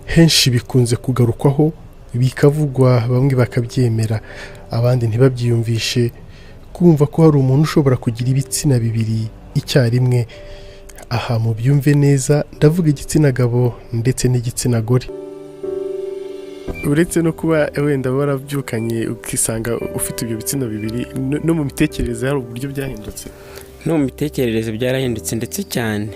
henshi bikunze kugarukwaho bikavugwa, bamwe bakabyemera abandi ntibabyiyumvishe, kumva ko hari umuntu ushobora kugira ibitsina bibiri icyarimwe. Aha mu byumve neza, ndavuga igitsina gabo ndetse n'igitsina gore. Uretse no kuba wenda warabyukanye ukisanga ufite ibyo bitsina bibiri, no mu mitekerereze hari uburyo byahindutse. No mu mitekerereze byarahindutse ndetse cyane.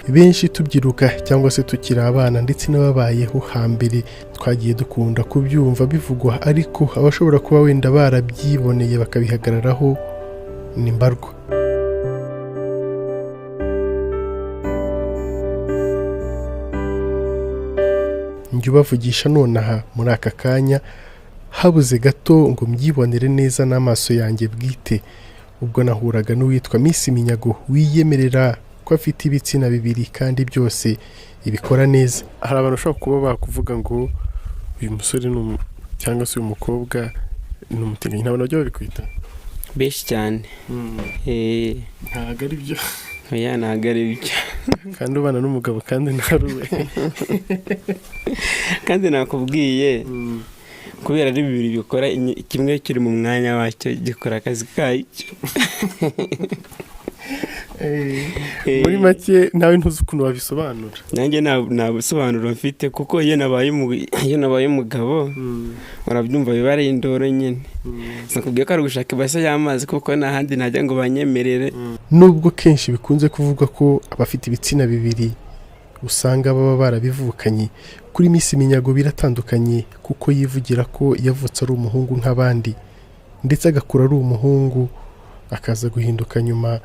Benshi tubyiruka cyangwa se tukiri abana ndetse n'ababayeho hambere, twagiye dukunda kubyumva bivugwa, ariko abashobora kuba wenda barabyiboneye bakabihagararaho ni mbarwa. Njye ubavugisha nonaha muri aka kanya, habuze gato ngo mbyibonere neza n'amaso yanjye bwite, ubwo nahuraga n'uwitwa Miss Minyago wiyemerera ko afite ibitsina bibiri kandi byose ibikora neza. Hari abantu bashobora kuba bakuvuga ngo uyu musore cyangwa se uyu mukobwa ni umutinganyi, ntabwo nabyo babikwita benshi cyane. Ntabwo ari byo. Oya, ntabwo ari byo. Kandi ubana n'umugabo kandi ntaruwe. Kandi nakubwiye kubera ari bibiri bikora kimwe kiri mu mwanya wacyo, gikora akazi kacyo. Muri make nawe ntuzi ukuntu wabisobanura. Nanjye nta busobanuro mfite, kuko iyo nabaye umugabo urabyumva biba ari indoro nyine. Nakubwiye ko ari gushaka ibase y'amazi kuko nta handi najya ngo banyemerere. Nubwo kenshi bikunze kuvuga ko abafite ibitsina bibiri usanga baba barabivukanye, kuri Miss Minyago biratandukanye, kuko yivugira ko yavutse ari umuhungu nk'abandi, ndetse agakura ari umuhungu akaza guhinduka nyuma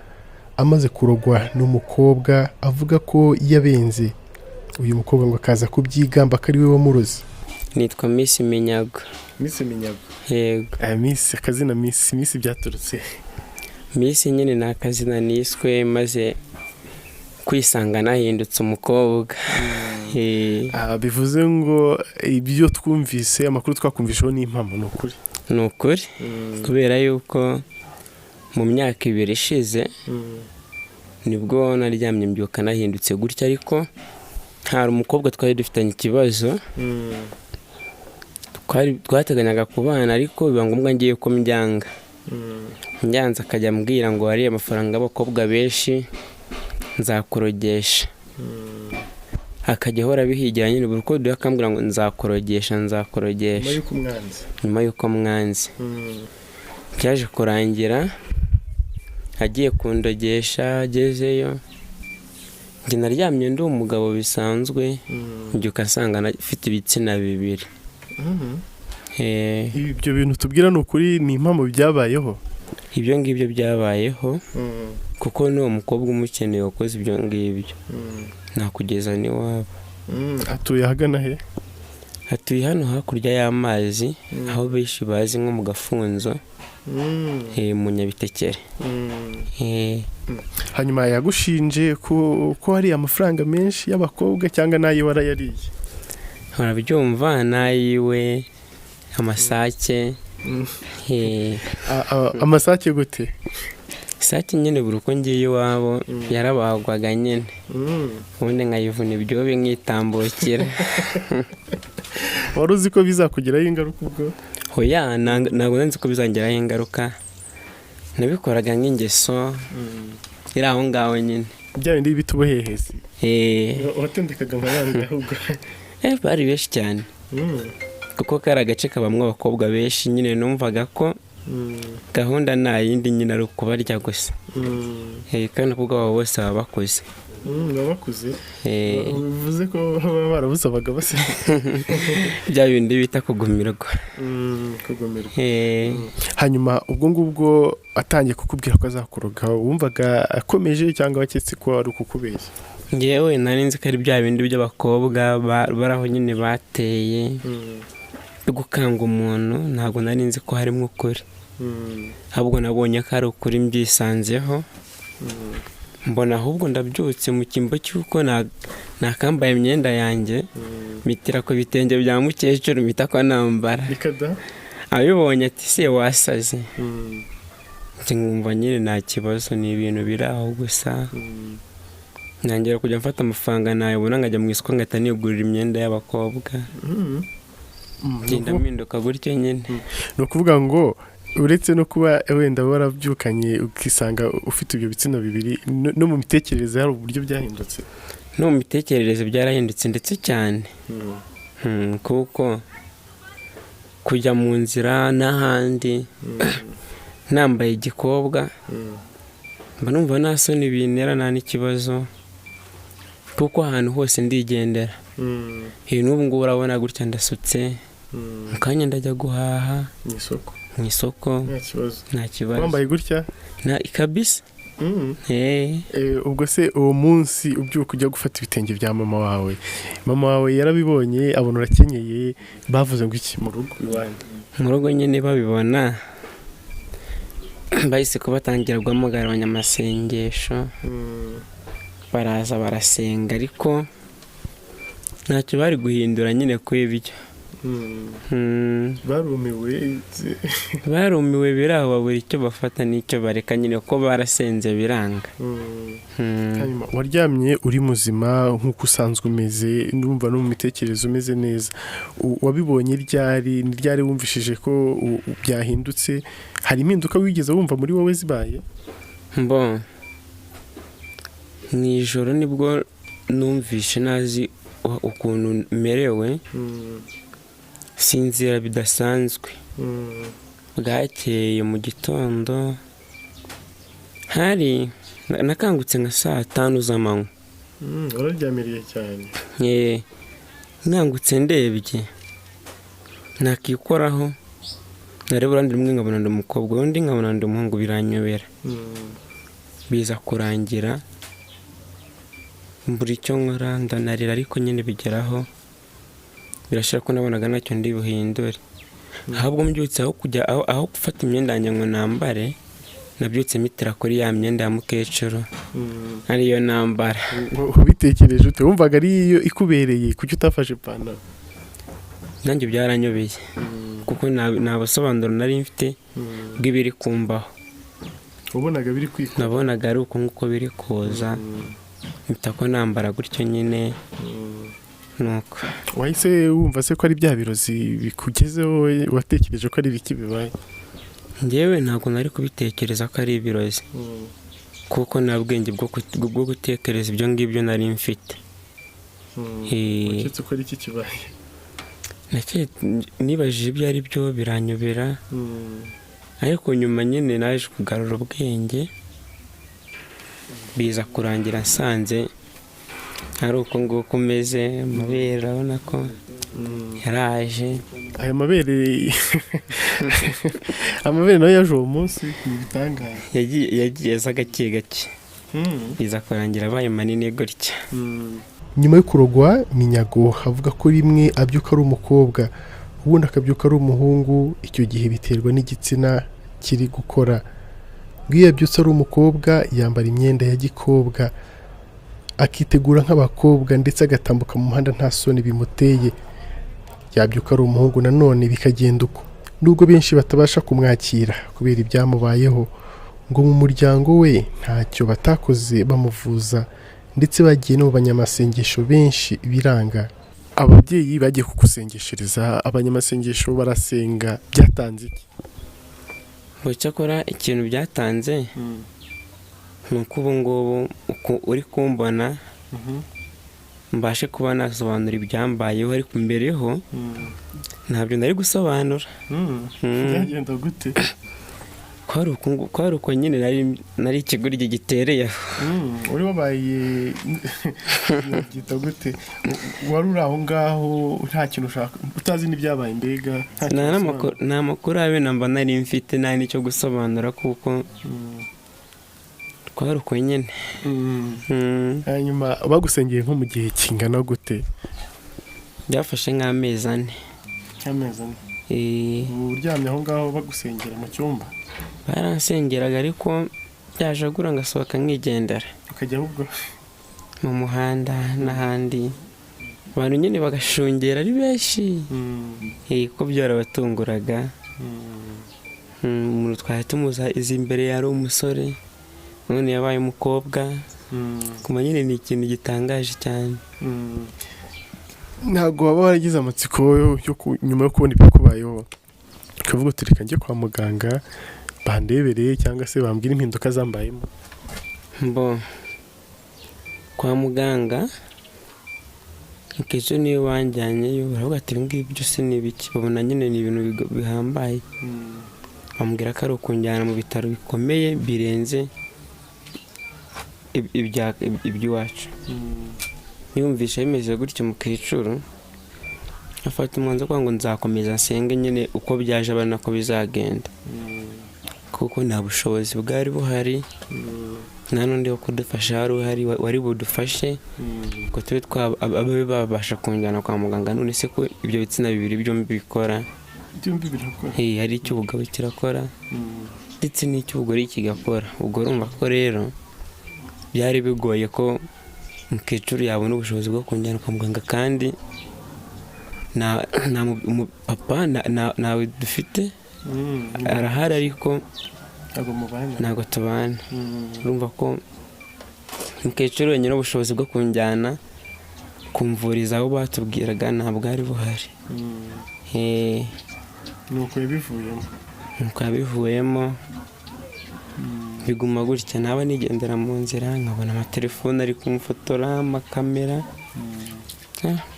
amaze kurogwa n'umukobwa avuga ko yabenze. Uyu mukobwa ngo akaza kubyigamba ko ari we wamuroze. Nitwa Miss Minyago. Miss Minyago. Yego. Miss, akazina Miss byaturutse. Miss nyine ni akazina niswe maze kwisanga nahindutse umukobwa. Bivuze ngo ibyo twumvise, amakuru twakumvisheho ni impamo, ni ukuri. Ni ukuri. Kubera yuko mu myaka 2 ishize nibwo naryamye mbyuka nahindutse gutya, ariko hari umukobwa twari dufitanye ikibazo, twateganyaga kubana, ariko biba ngombwa ngiye ko njyanza akajya ambwira ngo hari amafaranga y'abakobwa benshi nzakorogesha. Akajya ahora bihigira nyine buri uko akambwira ngo nzakorogesha. Nyuma y'uko mwanze byaje kurangira agiye kundogesha. Agezeyo njye naryamye ndi umugabo bisanzwe, mbyuka asanga afite ibitsina bibiri. Ibyo bintu tubwira ni ukuri, ni impamo byabayeho? Ibyo ngibyo byabayeho, kuko n'uwo mukobwa umukeneye wakoze ibyo ngibyo nakugeza n'iwabo. Atuye ahagana he? Atuye hano hakurya y'amazi, aho benshi bazi nko mu Gafunzo, mu Nyabitekere. Hanyuma yagushinje ko hari amafaranga menshi y'abakobwa cyangwa nayo warayariye? Urabyumva, nayiwe amasake. Amasake gute? Isake nyine buri uko ngiye iwabo yarabagwaga nyine, ubundi nkayivuna ibyobe nkitambukira. Wari uzi ko bizakugiraho ingaruka ubwo? Oya, ntabwo nzi ko bizangiraho ingaruka. Nabikoraga nk'ingeso iri aho ngaho nyine. Bya bindi bituboheheze. Watendekaga abandi ahubwo? Bari benshi cyane, kuko kari agace kabamwe abakobwa benshi, nyine numvaga ko gahunda nta yindi nyine ari ukubarya gusa. Kandi kubwo abo bose baba bakuze. Bakuze? Bivuze ko baba barabuze abagabo se? Bya bindi bita kugumirwa. Kugumirwa. Hanyuma ubwo ngubwo atangiye kukubwira ko azakuroga, wumvaga akomeje cyangwa waketse ko ari ukukubeshya? Ngewe nari nzi ko ari bya bindi by'abakobwa baraho nyine bateye gukanga umuntu, ntabwo nari nzi ko harimo ukuri. Ahubwo nabonye ko ari ukuri mbyisanzeho, mbona ahubwo ndabyutse mu kimbo cy'uko nakambaye imyenda yanjye, mitira ku bitenge bya mukecuru mpita ko nambara. Abibonye ati se wasaze? Nkumva nyine nta kibazo, ni ibintu biri aho gusa. ntangira kujya mfata amafaranga nayabona nkajya mu isoko ngahita nigurira imyenda y'abakobwa, ngenda mpinduka gutyo nyine. ni ukuvuga ngo uretse no kuba wenda warabyukanye ukisanga ufite ibyo bitsina bibiri, no mu mitekerereze hari uburyo byahindutse? No mu mitekerereze byarahindutse ndetse cyane. Kuko kujya mu nzira n'ahandi nambaye igikobwa mba numva nta soni bintera, nta n'ikibazo, kuko ahantu hose ndigendera. N'ubu ngubu urabona gutya ndasutse, mu kanya ndajya guhaha mu isoko, nta kibazo. Wambaye gutya kabisa. ubwo se uwo munsi ubyuka ujya gufata ibitenge bya mama wawe, mama wawe yarabibonye abona urakenyeye, bavuze ngo iki mu rugo iwanyu? Mu rugo nyine babibona bahise ko batangira guhamagara abanyamasengesho, baraza barasenga, ariko ntacyo bari guhindura nyine kuri ibyo. barumiwe biraho, babura icyo bafata n'icyo bareka nyine, ko barasenze biranga. Hanyuma waryamye uri muzima nk'uko usanzwe umeze, ndumva no mu mitekerereze umeze neza. Wabibonye ryari? Ni ryari wumvishije ko byahindutse? Hari impinduka wigeze wumva muri wowe zibaye? Mu ijoro nibwo numvishe nazi ukuntu merewe, sinzira bidasanzwe. Bwakeye mu gitondo nakangutse nka saa 5 z'amanywa. Wararyamiriye cyane? Nkangutse ndebye nakikoraho, nareba urundi rumwe nkabona ndi umukobwa, undi nkabona ndi umuhungu, biranyobera. Biza kurangira mbura icyo nkora, ndanarira, ariko nyine bigeraho birashira ko nabonaga ntacyo ndi buhindure. Ahubwo mbyutse aho gufata imyenda yanjye ngo nambare, nabyutse mitira kuri ya myenda ya mukecuru ariyo nambara. Ubitekereje ute? Wumvaga ariyo ikubereye, kuki utafashe ipantaro? Nanjye byaranyobeye, kuko nta busobanuro nari mfite bw'ibiri kumbaho. Wabonaga biri kwikuza? Nabonaga ari uko nguko biri kuza, mpita ko nambara gutyo nyine. Nuko wahise wumva se ko ari bya birozi bikugezeho? Watekereje ko ari biki bibaye? Njyewe ntabwo nari kubitekereza ko ari ibirozi, kuko nta bwenge bwo gutekereza ibyo ngibyo nari mfite. Waketse ko ari iki kibaye? Nibajije ibyo ari byo, biranyobera, ariko nyuma nyine naje kugarura ubwenge, biza kurangira nsanze ari uko nguko umeze. Amabere urabona ko yaraje. Aya mabere nayo yaje uwo munsi mu bitangaza? Yagiye aza gake gake, biza kurangira abaye manini gutya. Nyuma yo kurogwa Minyago avuga ko rimwe abyuka ari umukobwa, ubundi akabyuka ari umuhungu. Icyo gihe biterwa n'igitsina kiri gukora. Iyo yabyutse ari umukobwa yambara imyenda ya gikobwa, akitegura nk'abakobwa, ndetse agatambuka mu muhanda nta soni bimuteye. Yabyuka ari umuhungu nanone bikagenda uko, nubwo benshi batabasha kumwakira kubera ibyamubayeho, ngo mu muryango we ntacyo batakoze bamuvuza, ndetse bagiye no mu banyamasengesho benshi biranga. Ababyeyi bagiye kugusengeshereza, abanyamasengesho barasenga, byatanze iki? Cyakora ikintu byatanze nuko ubu ngubu uri kumbona mbashe kuba nasobanura ibyambayeho, ariko mbereho ntabyo nari gusobanura. Byagenda gute? Kwari uko nyine nari ikigoryi gitereye aho. Uri wabaye gita gute? Wari uri aho ngaho nta kintu ushaka, utazi n'ibyabaye mbega? Nta makuru abe namba nari mfite, nta n'icyo gusobanura, kuko kwari uko nyine. Hanyuma bagusengeye nko mu gihe kingana gute? Byafashe nk'amezi 4. Amezi 4? Uryamye aho ngaho bagusengera mu cyumba? Baransengeraga, ariko byajagura ngasohoka nkigendera. Ukajya ahubwo mu muhanda n'ahandi, abantu nyine bagashungera ari benshi. Ko byarabatunguraga. Umuntu twari tumuza izi imbere yari umusore, none yabaye umukobwa. kuma nyine ni ikintu gitangaje cyane. ntabwo waba waragize amatsiko nyuma yo kubona ibikubayeho ukavuga uti reka njye kwa muganga bandebereye cyangwa se bambwira impinduka zambayemo? Kwa muganga akenshi niyo banjyanyeyo baravuga ati ibi ngibi byose ni ibiki, babona nyine ni ibintu bihambaye, bambwira ko ari ukunjyana mu bitaro bikomeye birenze iby'iwacu. niyumvisha bimeze gutyo mukecuru afata umwanzuro ngo nzakomeza nsenge nyine uko byaje abana ko bizagenda, kuko nta bushobozi bwari buhari, nta n'undi wo kudufasha wari budufashe ngo tube ababe babasha kunjyana kwa muganga. none se ko ibyo bitsina bibiri byombi bikora, hari icy'ubugabo kirakora ndetse n'icy'ubugore kigakora. ubwo urumva ko rero byari bigoye ko umukecuru yabona ubushobozi bwo kunjyana kwa muganga, kandi papa nawe dufite arahari ariko ntabwo tubana. urumva ko umukecuru wenyine ubushobozi bwo kunjyana kumvuriza aho batubwiraga ntabwo ari buhari. nuko yabivuyemo biguma gutya, naba nigendera mu nzira nkabona amatelefone ari kumufotora, amakamera,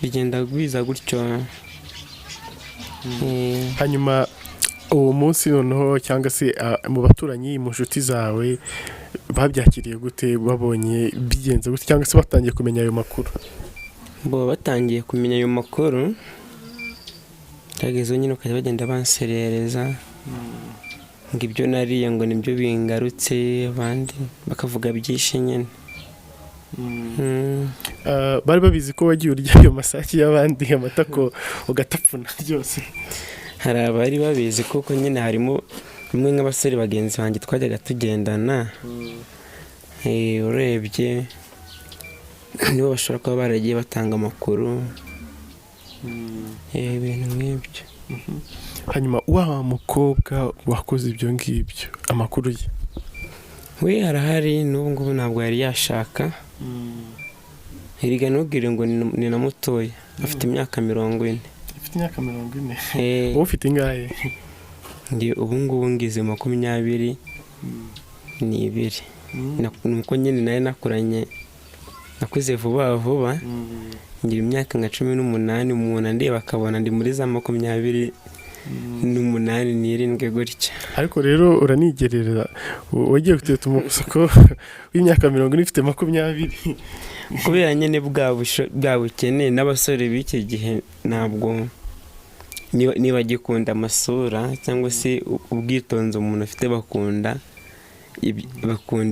bigenda biza gutyo. hanyuma uwo munsi noneho cyangwa se mu baturanyi, mu nshuti zawe babyakiriye gute babonye bigenze gute, cyangwa se batangiye kumenya ayo makuru? batangiye kumenya ayo makuru byageze nyine ukajya bagenda banserereza ngo ibyo nariye ngo nibyo bingarutse, abandi bakavuga byinshi nyine. bari babizi ko wagiye urya ayo masake y'abandi, amatako ugatapfuna byose? hari abari babizi kuko nyine harimo bimwe nk'abasore bagenzi banjye twajyaga tugendana, urebye nibo bashobora kuba baragiye batanga amakuru, ibintu nk'ibyo. hanyuma wa mukobwa wakoze ibyo ngibyo, amakuru ye we arahari n'ubu ngubu, ntabwo yari yashaka. hirya ntubwire ngo ni na mutoya, afite imyaka 40. Afite imyaka 40? wowe ufite ingahe? ubu ngubu ngize 22. nuko nyine nayo nakuranye, nakuze vuba vuba, ngira imyaka nka 18. umuntu andeba akabona ndi muri za 28 n'irindwi gutya. ariko rero uranigerera, wagiye guteta umusoko w'imyaka 40 ifite 20? kubera nyine bwa bukene n'abasore b'iki gihe ntabwo niba gikunda amasura cyangwa se ubwitonzi umuntu afite, bakunda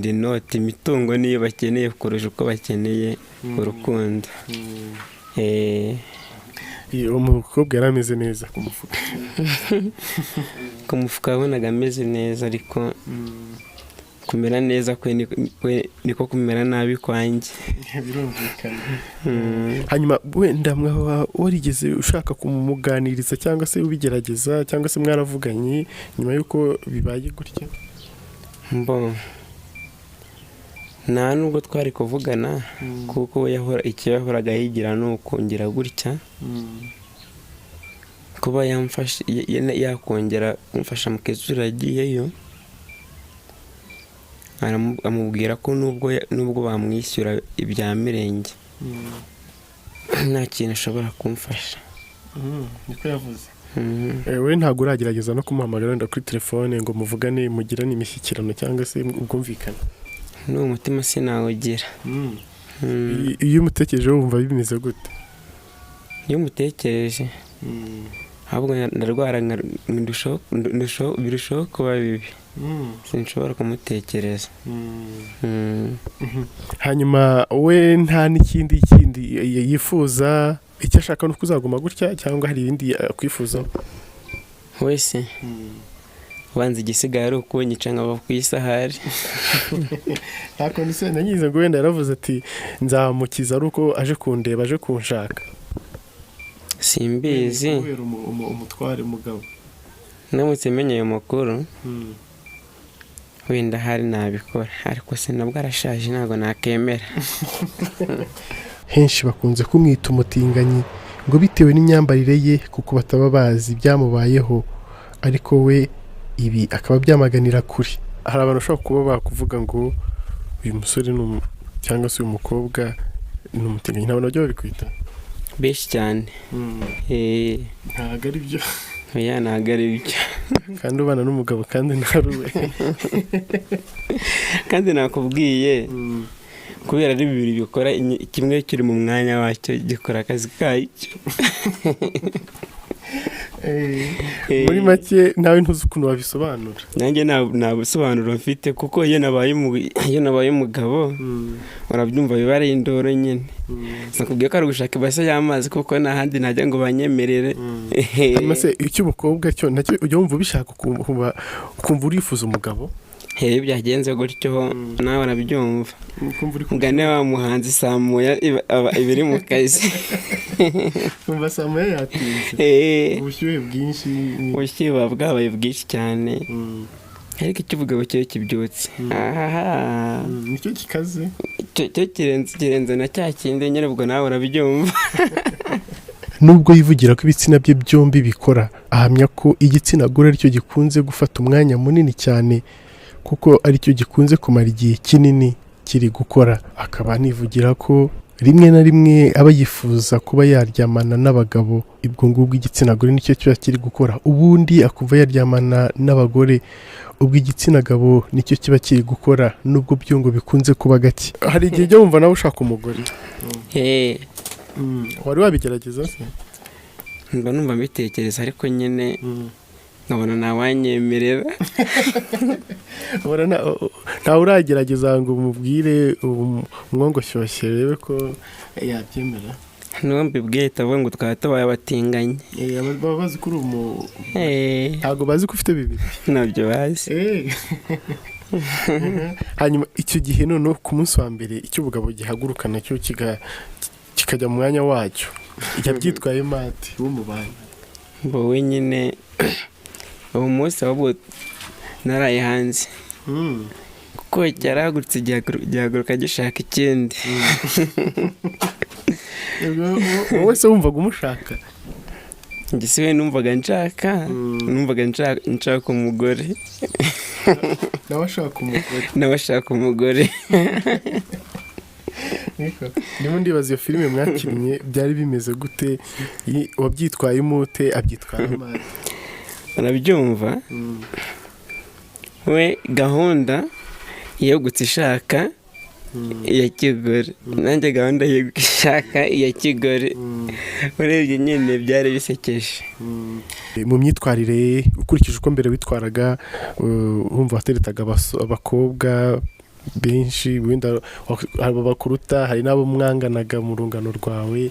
inoti, imitungo niyo bakeneye kurusha uko bakeneye urukundo. umukobwa yari ameze neza ku mufuka? ku mufuka wabonaga ameze neza, ariko kumera neza kwe niko kumera nabi kwanjye. birumvikana. hanyuma wenda mwaba warigeze ushaka kumuganiriza cyangwa se ubigerageza, cyangwa se mwaravuganye nyuma y'uko bibaye gutya? nta nubwo twari kuvugana, kuko icyo yahoraga yigira ni ukongera gutya, kuba yakongera kumfasha mukecuru agiyeyo, amubwira ko nubwo bamwishyura ibya mirenge nta kintu ashobora kumfasha. niko yavuze? we ntabwo uragerageza no kumuhamagara wenda kuri telefone ngo muvugane, mugirane imishyikirano cyangwa se ubwumvikane? n'uwo mutima sinawugira. iyo umutekereje wumva bimeze gute? iyo umutekereje ahubwo ndarwara, birushaho kuba bibi, sinshobora kumutekereza. hanyuma we nta n'ikindi yifuza, icyo ashaka ni ukuzaguma gutya cyangwa hari ibindi akwifuzaho? wese ubanza igisigaye ari ukunyica nkaba ku isahari. nta kuntu se nanyize ngo wenda yaravuze ati nzamukiza ari uko aje kundeba, aje kunshaka? simbizi, umutware mugabo. namutse menye ayo makuru wenda hari nabikora ariko se nabwo arashaje ntabwo nakemera. henshi bakunze kumwita umutinganyi ngo bitewe n'imyambarire ye kuko bataba bazi ibyamubayeho, ariko we ibi akaba byamaganira kure. Hari abantu bashobora kuba bakuvuga ngo uyu musore cyangwa se uyu mukobwa ni umutinganyi, ntabwo nabyo babikwita benshi cyane. ntabwo ari byo. Oya, ntabwo ari byo. kandi ubana n'umugabo kandi ntaruwe. kandi nakubwiye kubera ari bibiri bikora kimwe kiri mu mwanya wacyo gikora akazi kacyo. muri make nawe ntuzi ukuntu wabisobanura. nanjye nta busobanuro mfite kuko iyo nabaye umugabo urabyumva biba ari indoro nyine. nakubwiye ko ari gushaka ibase y'amazi kuko nta handi najya ngo banyemerere. hanyuma se icy'umukobwa cyo nacyo ujya wumva ubishaka ukumva urifuza umugabo. Iyo byagenze gutyo nawe urabyumva. Mugane wa muhanzi saa moya ibiri mu kazi. Umva saa moya yatinze. Ubushyuhe bwinshi. Ubushyuhe buba bwabaye bwinshi cyane. ariko icy'ubugabo cyo kibyutse. nicyo kikaze. cyo kirenze na cya kindi nyine ubwo nawe urabyumva. Nubwo yivugira ko ibitsina bye byombi bikora, ahamya ko igitsina gore aricyo gikunze gufata umwanya munini cyane kuko aricyo gikunze kumara igihe kinini kiri gukora. Akaba anivugira ko rimwe na rimwe aba yifuza kuba yaryamana n'abagabo, ubwo ngubwo igitsina gore nicyo kiba kiri gukora, ubundi akumva yaryamana n'abagore, ubwo igitsina gabo nicyo kiba kiri gukora, nubwo byo ngo bikunze kuba gake. Hari igihe ujya wumva nawe ushaka umugore. wari wabigerageza se? Mba numva mbitekereza ariko nyine nkabona ntawanyemerera. ntawe uragerageza ngo umubwire umwongoshyushye rebe ko yabyemera? N'uwo mbibwiye tavuga ngo twaba tubaye abatinganyi. baba bazi ko uri ntabwo bazi ko ufite bibiri. Ntabyo bazi. hanyuma icyo gihe noneho ku munsi wa mbere icy'ubugabo gihaguruka nacyo kikajya mu mwanya wacyo, yabyitwaye mate w'umubano. Wowe nyine uwo munsi wabwo naraye hanze kuko cyarahagurutse gihaguruka gishaka ikindi. wowe se wumvaga umushaka? Njye se we numvaga nshaka umugore. nawe ashaka umugore. ndimo ndibaza iyo filime mwakinnye byari bimeze gute? wabyitwayemo ute? abyitwaramo ate? Urabyumva? we gahunda iyo gutsishaka iya kigore, nanjye gahunda yo gushaka iya kigore. urebye nyine byari bisekeje. mu myitwarire ukurikije uko mbere witwaraga, wumva wateretaga abakobwa benshi, wenda bakuruta, hari n'abo mwanganaga mu rungano rwawe.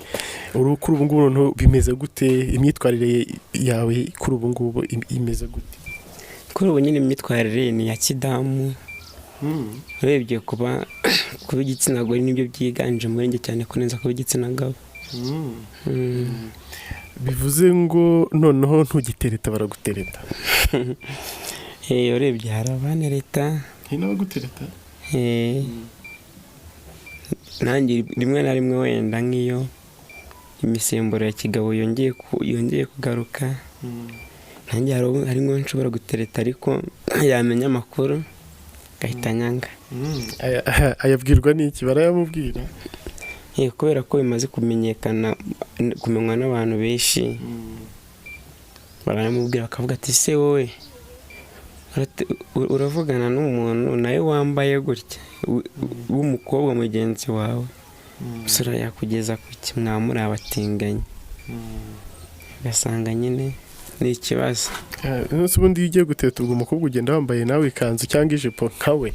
kuri ubu ngubu bimeze gute? imyitwarire yawe kuri ubu ngubu imeze gute? Kuri ubu nyine imyitwarire ni ya kidamu. urebye kuba igitsina gore nibyo byiganje muri njye cyane kunenza kuba igitsina gabo. bivuze ngo noneho ntugitereta baragutereta? urebye hari abanereta. n'abagutereta? nanjye rimwe na rimwe wenda nk'iyo imisemburo ya kigabo yongeye kugaruka, nanjye harimo nshobora gutereta ariko yamenya amakuru gahita nyanga. ayabwirwa n'iki? barayamubwira? kubera ko bimaze kumenywa n'abantu benshi, baramubwira bakavuga ati se wowe uravugana n'umuntu nawe wambaye gutya w'umukobwa mugenzi wawe, usura yakugeza ku kimwe muri abatinganyi. ugasanga nyine ni ikibazo. ubundi iyo ugiye guteta ubwo umukobwa ugenda wambaye nawe ikanzu cyangwa ijipo nkawe?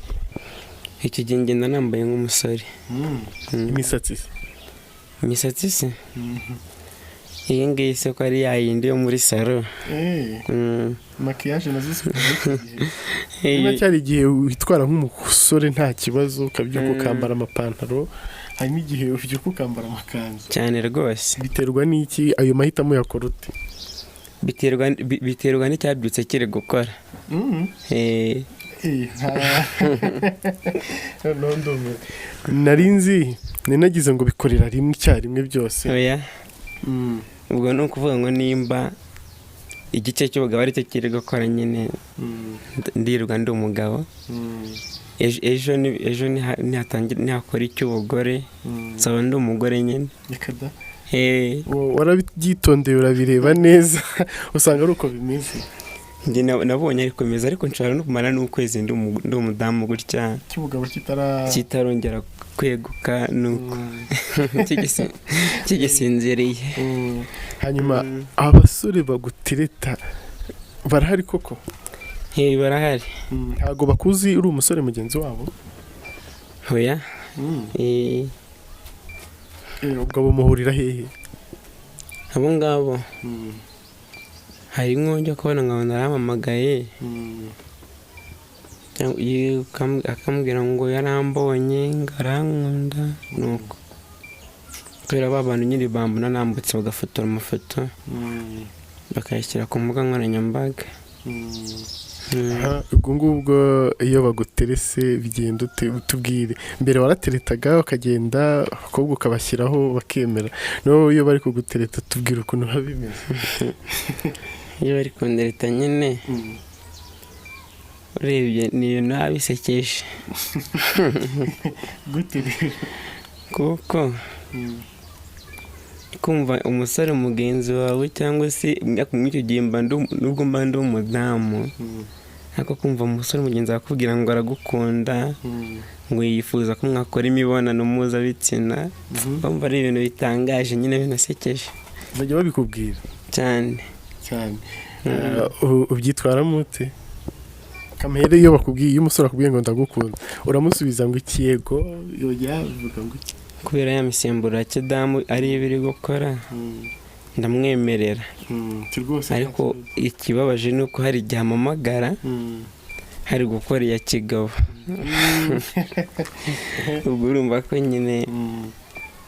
icyo gihe ngenda nambaye nk'umusore. imisatsi se? iyi ngiyi se ko ari yayindi yo muri salo. makiyaje nazo zifite igihe. cyari igihe witwara nk'umusore nta kibazo, ukabyuka ukambara amapantaro, hanyuma igihe ubyuka ukambara amakanzu. cyane rwose. biterwa n'iki? ayo mahitamo yakora ute? biterwa n'icyabyutse kiri gukora. nari nzi nagize ngo bikorera rimwe icyarimwe byose. oya ubwo ni ukuvuga ngo nimba igice cy'ubugabo ari cyo kiri gukora nyine ndirirwa ndi umugabo, ejo nihakora icy'ubugore nsaba ndi umugore nyine. warabyitondeye urabireba neza usanga ari uko bimeze. njye nabonye ariko bimeze, ariko nshobora no kumara n'ukwezi ndi umudamu gutya cy'ubugabo kitarongera kweguka nuko kigisinziriye. hanyuma abasore bagutereta barahari koko? barahari. ntago bakuzi uri umusore mugenzi wabo? oya. ubwo bumuhurira hehe abo ngabo? hari nk'ujya kubona nkabona arampamagaye akambwira ngo yarambonye ngo arankunda, nuko kubera ba bantu nyine bambona nambutse bagafotora amafoto bakayashyira ku mbuga nkoranyambaga. ubwo ngubwo iyo baguterese bigenda utubwire. mbere warateretaga ukagenda abakobwa ukabashyiraho bakemera, no iyo bari kugutereta tubwire ukuntu biba bimeze. iyo bari kundereta nyine urebye ni ibintu biba bisekeje kuko kumva umusore mugenzi wawe cyangwa se muri icyo gihe nubwo mba ndi umudamu, ariko kumva umusore mugenzi wawe akubwira ngo aragukunda, ngo yifuza ko mwakora imibonano mpuzabitsina, bumva ari ibintu bitangaje nyine binasekeje. bajya babikubwira cyane. ubyitwaramo ute? kamere iyo umusore akubwiye ngo ndagukunda uramusubiza ngo ikiyego yoya bivuga ngo iki? kubera ya misemburo ya kidamu ari ibiri gukora ndamwemerera. ariko ikibabaje ni uko hari igihe amamagara hari gukora iya kigabo. ubwo urumva ko nyine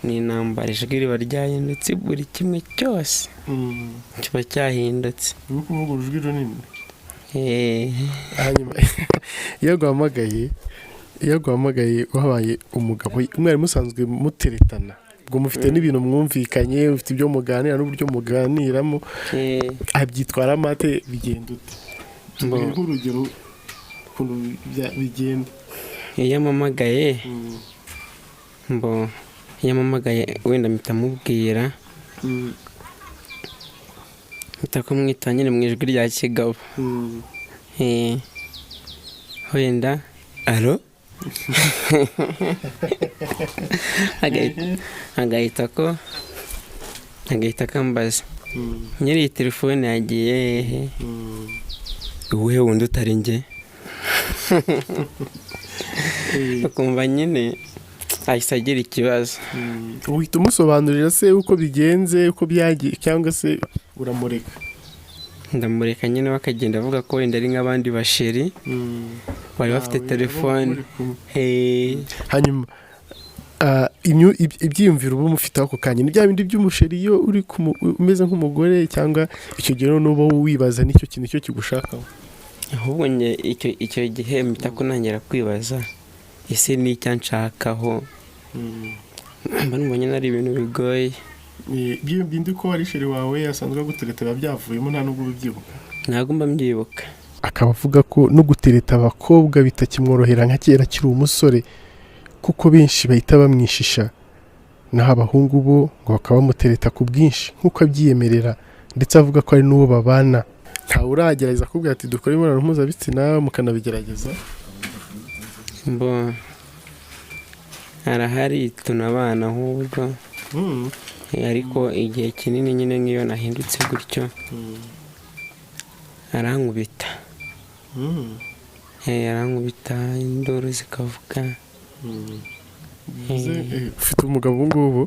ni intambara, ijwi riba ryahindutse, buri kimwe cyose kiba cyahindutse. ni ukuvuga ijwi runini. hanyuma iyo aguhamagaye wabaye umugabo, mwari musanzwe muteretana, ubwo mufite n'ibintu mwumvikanye, ufite ibyo muganira n'uburyo muganiramo, abyitwara amate bigenda ute? nk'urugero ukuntu bigenda. iyo amamagaye wenda mpita mubwira, mpita kumwita nyine mu ijwi rya kigabo. wenda alo agahita akambaza nyiri iyi telefone yagiye hehe, uwuhe wundi utari njye. ukumva nyine ahise agira ikibazo. uhita umusobanurira se uko bigenze, uko byagiye, cyangwa se uramureka? ndamureka nyine bakagenda avuga ko wenda ari nk'abandi basheri bari bafite telefone. hanyuma ibyiyumviro uba umufite ako kanya ni bya bindi by'umusheri iyo uri umeze nk'umugore, cyangwa icyo gihe n'uba wibaza n'icyo kintu cyo kigushakaho? ahubwo icyo gihe mpita kunangira kwibaza ese ni icyo nshakaho. mba numva nyine ari ibintu bigoye. bindi ko wari sheri wawe asanzwe agutereta biba byavuyemo nta nubwo ubyibuka? ntabwo mba mbyibuka. akaba avuga ko no gutereta abakobwa bitakimworohera nka kera akiri umusore, kuko benshi bahita bamwishisha, naho abahungu bo ngo bakaba bamutereta ku bwinshi nk'uko abyiyemerera, ndetse avuga ko ari n'uwo babana. ntawe uragerageza akubwira ati dukore imibonano mpuzabitsina mukanabigerageza? arahari tunabana ahubwo, ariko igihe kinini nyine nk'iyo nahindutse gutyo arankubita. arankubita induru zikavuga. ufite umugabo ubu ngubu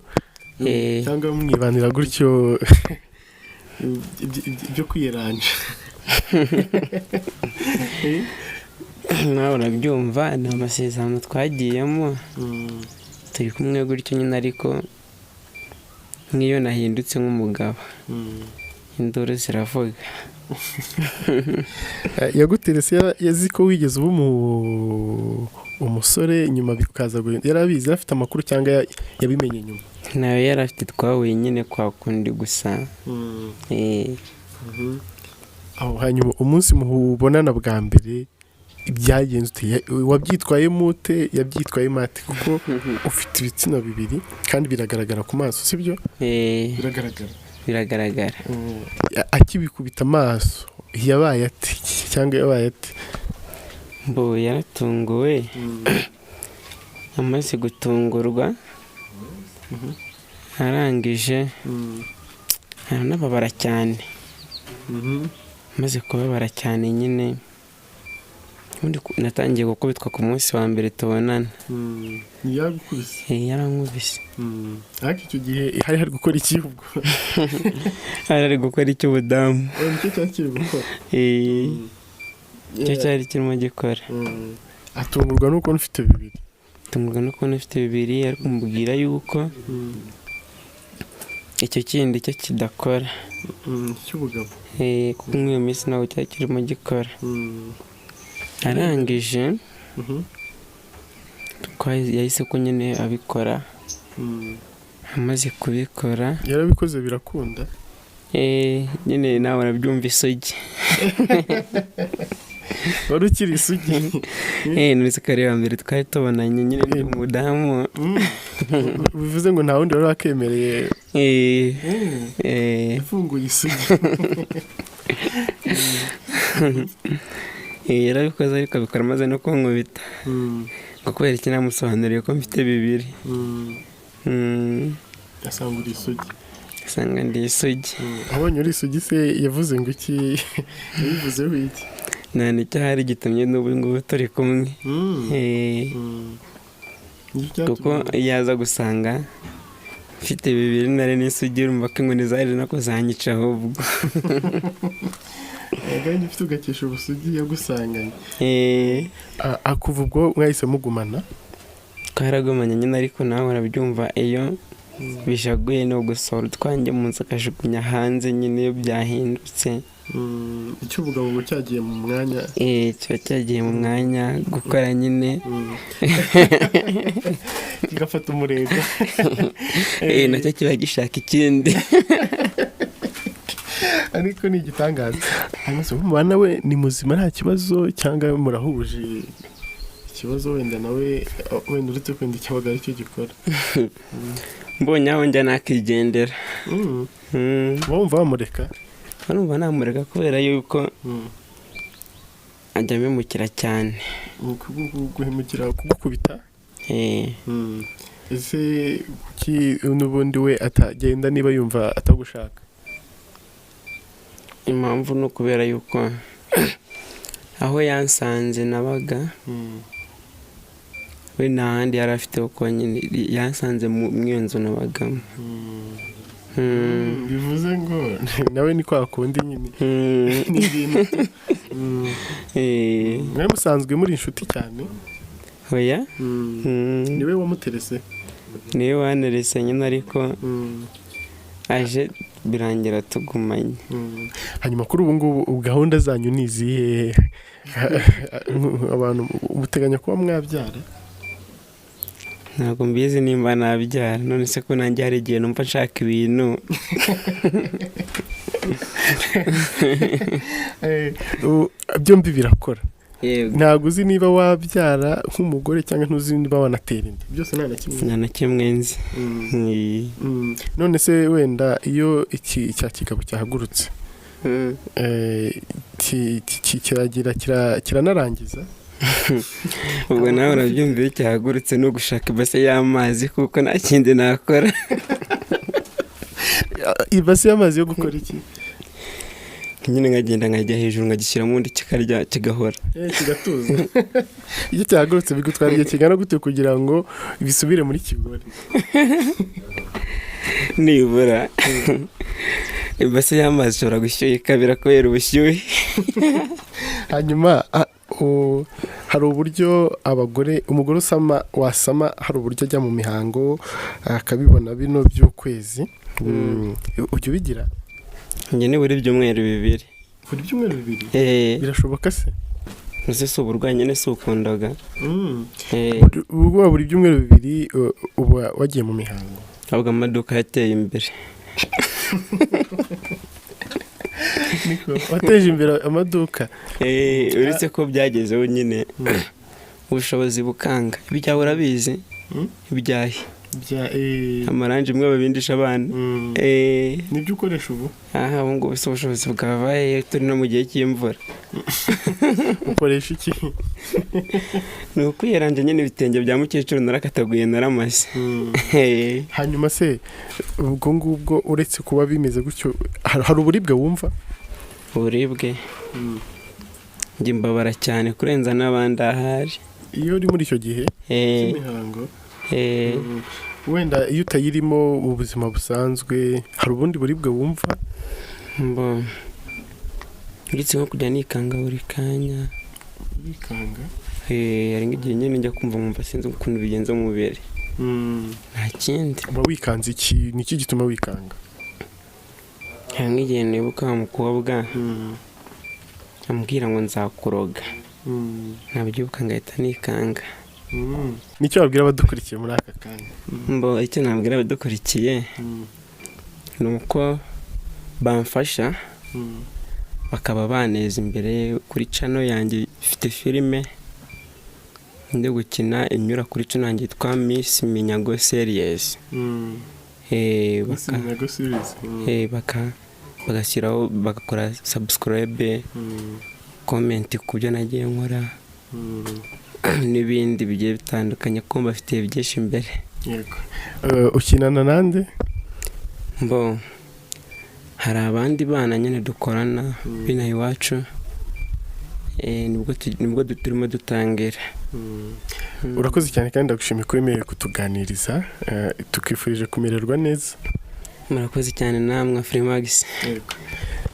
cyangwa mwibanira gutyo ibyo kwiyeranja? nawe urabyumva, ni amasezerano twagiyemo, turi kumwe gutyo nyine, ariko nk'iyo nahindutse nk'umugabo induru ziravuga. yaguterese yazi ko wigeze uba umusore nyuma bikaza yarabizi, afite amakuru cyangwa yabimenye nyuma? nawe yari afite, twahuye nyine kwa kundi gusa. aho hanyuma umunsi muhubonana bwa mbere byagenze ute? wabyitwayemo ute? yabyitwayemo ate? kuko ufite ibitsina bibiri kandi biragaragara ku maso, sibyo? biragaragara. akibikubita amaso yabaye ate cyangwa yabaye ate? mbo yaratunguwe. amaze gutungurwa arangije aranababara cyane. maze kubabara cyane nyine natangiye gukubitwa ku munsi wa mbere tubonana. yagukubise? yarankubise. ariko icyo gihe hari gukora iki ubwo? hari gukora icy'ubudamu. nicyo cyari kiri gukora? icyo cyari kirimo gikora. atungurwa n'uko ufite bibiri? atungurwa n'uko ufite bibiri, ariko mubwira yuko icyo kindi cyo kidakora. cy'ubugabo? kuko muri iyo minsi ntabwo cyari kirimo gikora. arangije yahise ko nyine abikora. amaze kubikora yarabikoze birakunda? nyine nawe arabyumva isugi. wari ukiri isugi? nuretse ko ari wa mbere twari tubonanye nyine ni umudamu. bivuze ngo nta wundi wari wakemereye? yafunguye isugi. yarabikoze ariko abikora amaze no kunkubita. ngo kubera iki namusobanuriye ko mfite bibiri. asanga uri isugi? asanga ndi isugi. abonye uri isugi se yavuze ngo iki? yabivuzeho iki? nta nicyo hari gitumye n'ubu ngubu turi kumwe. kuko iyo aza gusanga mfite bibiri nari n'isugi, urumva ko inkoni zari no kuzanyica ahubwo. kandi ufite ugakesha ubusugi yagusanganye. akuva ubwo mwahise mugumana? twaragumanye nyine, ariko nawe urabyumva iyo bishaguye no gusohora utwanjye mu nzu akajugunya hanze nyine iyo byahindutse. icy'ubugabo ngo cyagiye mu mwanya? kiba cyagiye mu mwanya gukora nyine. kigafata umurego. nacyo kiba gishaka ikindi. ariko ni igitangaza. umwana we ni muzima nta kibazo cyangwa murahuje ikibazo? wenda nawe wenda uretse kwenda icyabaga aricyo gikora? mbonye aho njya nakigendera. wumva wamureka? numva namureka kubera yuko ajya amemukira cyane. guhemukira? kugukubita? ese kuki n'ubundi we atagenda niba yumva atagushaka? impamvu ni ukubera yuko aho yansanze nabaga we nta handi yari afite uko nyine yansanze mu iyo nzu nabagamo. bivuze ngo nawe ni kwa kundi nyine. ni ibintu mwari musanzwe muri inshuti cyane? oya. niwe wamuterese? niwe wanerese nyine, ariko aje birangira tugumanye. hanyuma kuri ubu ngubu gahunda zanyu ni izihe? abantu muteganya kuba mwabyara? ntabwo mbizi nimba nabyara, none se ko nanjye hari igihe numva nshaka ibintu. byombi birakora? yego. ntabwo uzi niba wabyara nk'umugore cyangwa ntuzi niba wanatera inda? byose nta na kimwe? nta na kimwe nzi. none se wenda iyo cya kigabo cyahagurutse kiranarangiza? ubwo nawe urabyumva iyo cyahagurutse no gushaka ibase y'amazi, kuko nta kindi nakora. ibase y'amazi yo gukora iki? nyine nkagenda nkajya hejuru nkagishyiramo undi kikarya kigahora. kigatuza? iyo cyahagurutse bigutwara igihe kingana gute kugira ngo bisubire muri kigori? nibura ibase y'amazi ishobora gushyuha ikabira kubera ubushyuhe. hanyuma hari uburyo umugore wasama, hari uburyo ajya mu mihango akabibona bino by'ukwezi. ujya ubigira? njye nibura ibyumweru bibiri. buri byumweru bibiri birashoboka se? ese si uburwayi nyine si ukundaga. Buri byumweru bibiri uba wagiye mu mihango? ahubwo amaduka yateye imbere. wateje imbere amaduka? uretse ko byagezeho nyine ubushobozi bukanga. ibyawe urabizi? ibyahe amaranje imwe babindisha abana. nibyo ukoresha ubu? ubu ngubu si ubushobozi bwabaye, turi no mu gihe cy'imvura. ukoresha iki? ni ukwiyeranja nyine ibitenge bya mukecuru narakataguye naramase. hanyuma se ubwo ngubwo uretse kuba bimeze gutyo hari uburibwe wumva? uburibwe njye mbabara cyane kurenza n'abandi ahari iyo uri muri icyo gihe cy'imihango. wenda iyo utayirimo mu buzima busanzwe hari ubundi buribwe wumva? uretse nko kujya nikanga buri kanya. Wikanga? hari nk'igihe nyine njya kumva nkumva sinzi ukuntu bigenza mu mubiri. nta kindi. uba wikanze iki? ni iki gituma wikanga? hari nk'igihe nibuka wa mukobwa ambwira ngo nzakuroga, nabyibuka ngahita nikanga. nicyo wabwira abadukurikiye muri aka kanya? icyo nabwira abadukurikiye ni uko bamfasha bakaba baneza imbere. kuri channel yanjye ifite filime ndi gukina inyura kuri channel yanjye yitwa Miss Minyago Series. bagashyiraho bagakora subscribe, comment ku byo nagiye nkora n'ibindi bigiye bitandukanye ko mbafitiye byinshi imbere. yego. ukinana nande? hari abandi bana nyine dukorana bina iwacu, nibwo turimo dutangira. urakoze cyane kandi ndagushimiye ko wemerewe kutuganiriza, tukifurije kumererwa neza. murakoze cyane namwe Afrimax.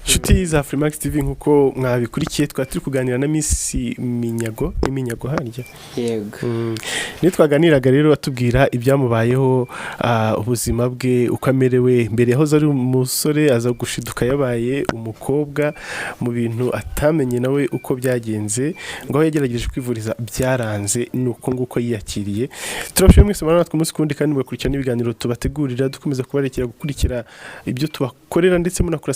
inshuti za Afrimax TV nk'uko mwabikurikiye twari turi kuganira na Miss Minyago. Minyago harya? yego. twaganiraga rero atubwira ibyamubayeho, ubuzima bwe uko amerewe. mbere yahoze ari umusore aza gushiduka yabaye umukobwa mu bintu atamenye nawe uko byagenze, ngo aho yagerageje kwivuriza byaranze, nuko nguko yiyakiriye. turabashimira mwese natwe umunsi kundi kandi mugakurikirana ibiganiro tubategurira, dukomeza kubarekera gukurikira ibyo tubakorera ndetse munakora